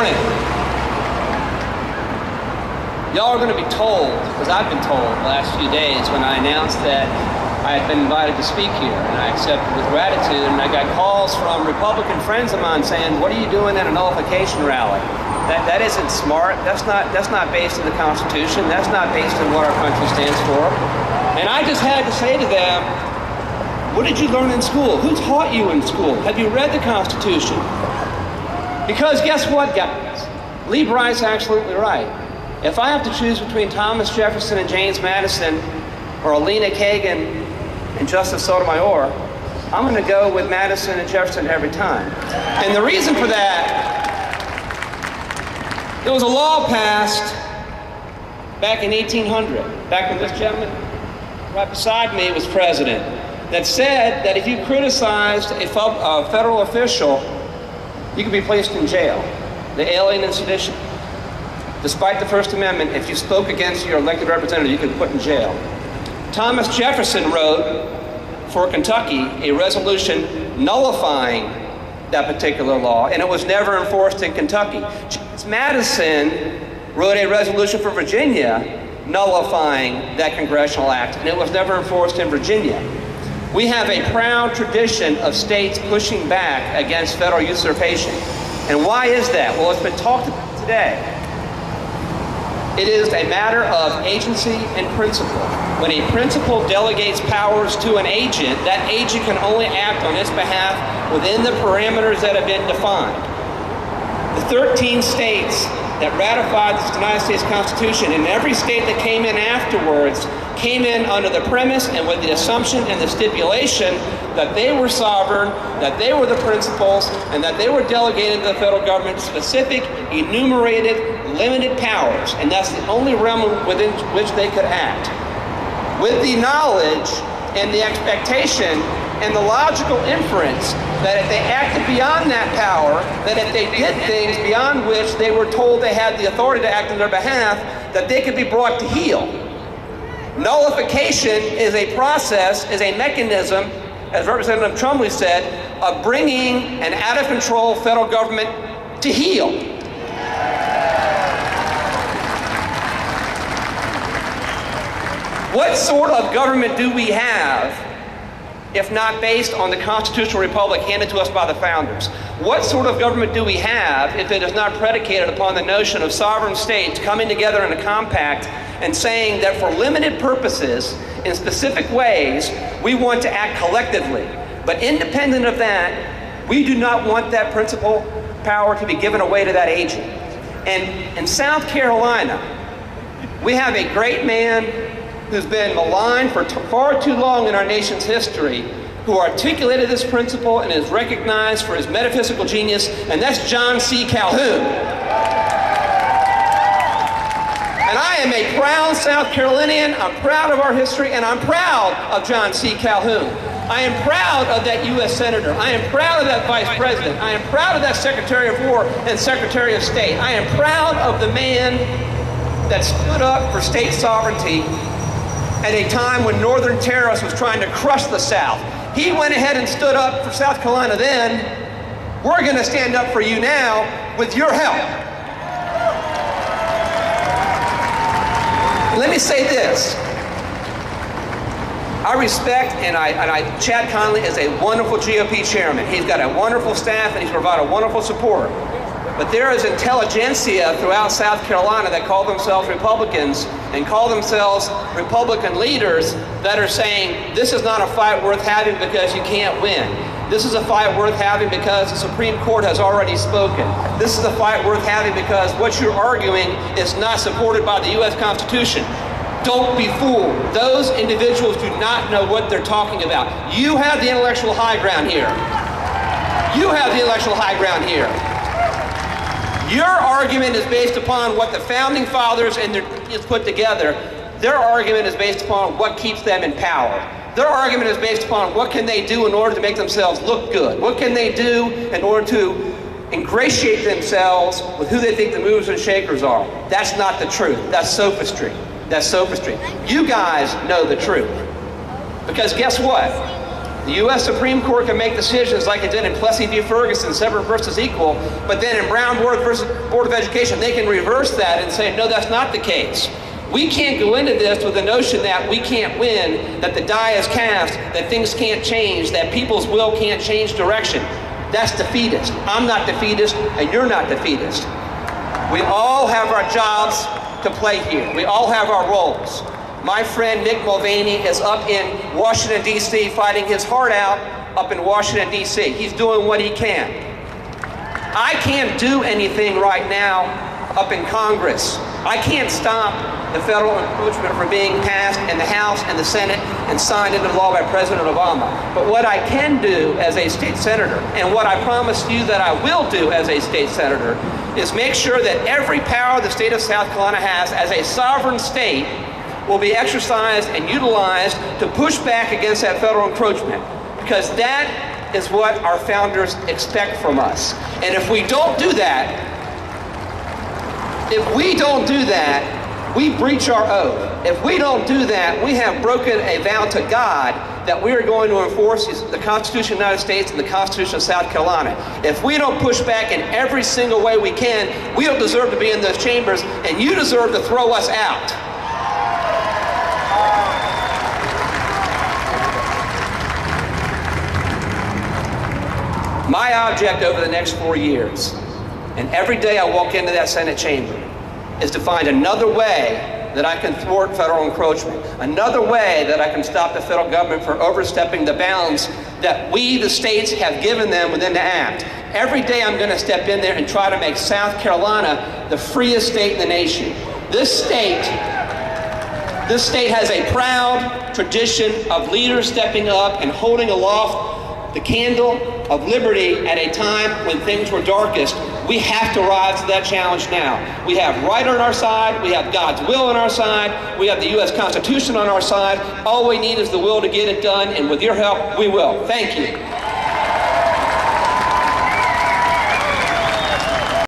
morning. Y'all are going to be told, because I've been told the last few days when I announced that I had been invited to speak here, and I accepted with gratitude, and I got calls from Republican friends of mine saying, what are you doing at a nullification rally? That isn't smart. That's not based on the Constitution. That's not based on what our country stands for. And I just had to say to them, what did you learn in school? Who taught you in school? Have you read the Constitution? Because guess what, guys? Lee Bryce absolutely right. If I have to choose between Thomas Jefferson and James Madison, or Alina Kagan and Justice Sotomayor, I'm going to go with Madison and Jefferson every time. And the reason for that, there was a law passed back in 1800, back when this gentleman right beside me was president, that said that if you criticized a federal official, you could be placed in jail. The Alien and Sedition. Despite the First Amendment, if you spoke against your elected representative, you could be put in jail. Thomas Jefferson wrote for Kentucky a resolution nullifying that particular law, and it was never enforced in Kentucky. James Madison wrote a resolution for Virginia nullifying that congressional act, and it was never enforced in Virginia. We have a proud tradition of states pushing back against federal usurpation. And why is that? Well, it's been talked about today. It is a matter of agency and principle. When a principal delegates powers to an agent, that agent can only act on its behalf within the parameters that have been defined. The 13 states that ratified the United States Constitution, and every state that came in afterwards, came in under the premise and with the assumption and the stipulation that they were sovereign, that they were the principals, and that they were delegated to the federal government specific, enumerated, limited powers, and that's the only realm within which they could act. With the knowledge and the expectation and the logical inference that if they acted beyond that power, that if they did things beyond which they were told they had the authority to act on their behalf, that they could be brought to heel. Nullification is a process, is a mechanism, as Representative Trumley said, of bringing an out-of-control federal government to heel. What sort of government do we have if not based on the constitutional republic handed to us by the founders? What sort of government do we have if it is not predicated upon the notion of sovereign states coming together in a compact and saying that for limited purposes, in specific ways, we want to act collectively. But independent of that, we do not want that principal power to be given away to that agent. And in South Carolina, we have a great man who's been maligned for far too long in our nation's history, who articulated this principle and is recognized for his metaphysical genius, and that's John C. Calhoun. And I am a proud South Carolinian. I'm proud of our history, and I'm proud of John C. Calhoun. I am proud of that U.S. Senator. I am proud of that Vice President. I am proud of that Secretary of War and Secretary of State. I am proud of the man that stood up for state sovereignty at a time when Northern terrorists was trying to crush the South. He went ahead and stood up for South Carolina then. We're going to stand up for you now with your help. Let me say this. I respect Chad Connolly is a wonderful GOP chairman. He's got a wonderful staff and he's provided wonderful support. But there is intelligentsia throughout South Carolina that call themselves Republicans and call themselves Republican leaders that are saying this is not a fight worth having because you can't win. This is a fight worth having because the Supreme Court has already spoken. This is a fight worth having because what you're arguing is not supported by the U.S. Constitution. Don't be fooled. Those individuals do not know what they're talking about. You have the intellectual high ground here. You have the intellectual high ground here. Your argument is based upon what the Founding Fathers and their put together. Their argument is based upon what keeps them in power. Their argument is based upon what can they do in order to make themselves look good. What can they do in order to ingratiate themselves with who they think the movers and shakers are. That's not the truth. That's sophistry. That's sophistry. You guys know the truth. Because guess what? The The U.S. Supreme Court can make decisions like it did in Plessy v. Ferguson, separate versus equal, but then in Brown versus Board of Education, they can reverse that and say, no, that's not the case. We can't go into this with the notion that we can't win, that the die is cast, that things can't change, that people's will can't change direction. That's defeatist. I'm not defeatist, and you're not defeatist. We all have our jobs to play here. We all have our roles. My friend Nick Mulvaney is up in Washington, D.C., fighting his heart out up in Washington, D.C. He's doing what he can. I can't do anything right now up in Congress. I can't stop the federal impeachment from being passed in the House and the Senate and signed into law by President Obama. But what I can do as a state senator, and what I promise you that I will do as a state senator, is make sure that every power the state of South Carolina has as a sovereign state will be exercised and utilized to push back against that federal encroachment. Because that is what our founders expect from us. And if we don't do that, we breach our oath. If we don't do that, we have broken a vow to God that we are going to enforce the Constitution of the United States and the Constitution of South Carolina. If we don't push back in every single way we can, we don't deserve to be in those chambers, and you deserve to throw us out. My object over the next 4 years, and every day I walk into that Senate chamber, is to find another way that I can thwart federal encroachment, another way that I can stop the federal government from overstepping the bounds that we, the states, have given them within the act. Every day I'm going to step in there and try to make South Carolina the freest state in the nation. This state has a proud tradition of leaders stepping up and holding aloft the candle of liberty at a time when things were darkest. We have to rise to that challenge now. We have right on our side, we have God's will on our side, we have the U.S. Constitution on our side. All we need is the will to get it done, and with your help, we will. Thank you.